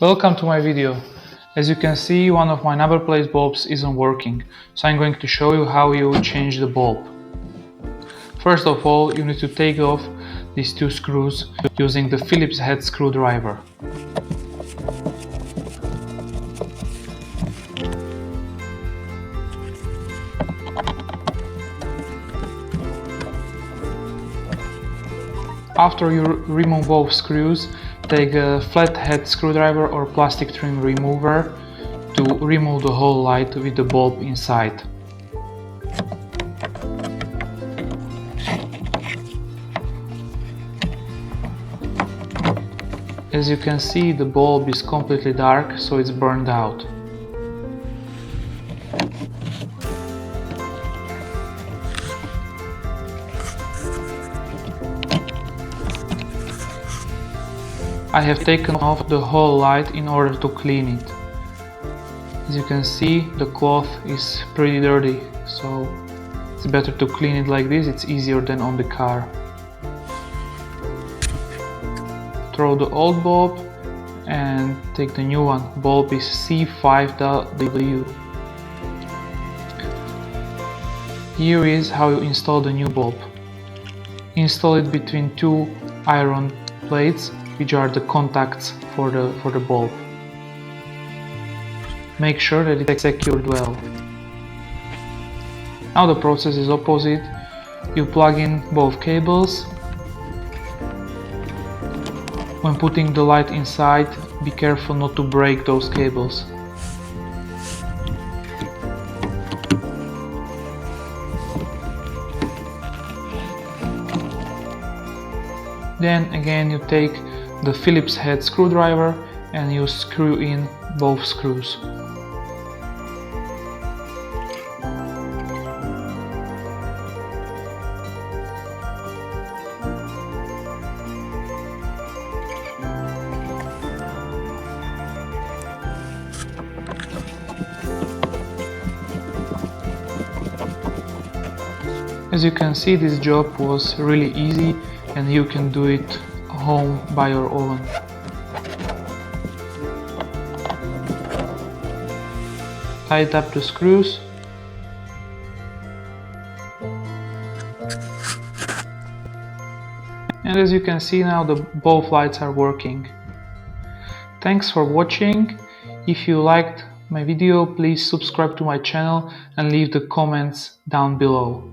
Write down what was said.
Welcome to my video. As you can see, one of my number plate bulbs isn't working, so I'm going to show you how you change the bulb. First of all, you need to take off these two screws using the Phillips head screwdriver. After you remove both screws, take a flat head screwdriver or plastic trim remover to remove the whole light with the bulb inside. As you can see, the bulb is completely dark, so it's burned out. I have taken off the whole light in order to clean it. As you can see, the cloth is pretty dirty, so it's better to clean it like this. It's easier than on the car. Throw the old bulb and take the new one. Bulb is C5W. Here is how you install the new bulb. Install it between two iron plates, which are the contacts for the bulb. Make sure that it's secured well. Now the process is opposite. You plug in both cables. When putting the light inside, be careful not to break those cables. Then again you take the Phillips head screwdriver and you screw in both screws. As you can see, this job was really easy and you can do it home by your oven. Tighten up the screws. And as you can see now, both lights are working. Thanks for watching. If you liked my video, please subscribe to my channel and leave the comments down below.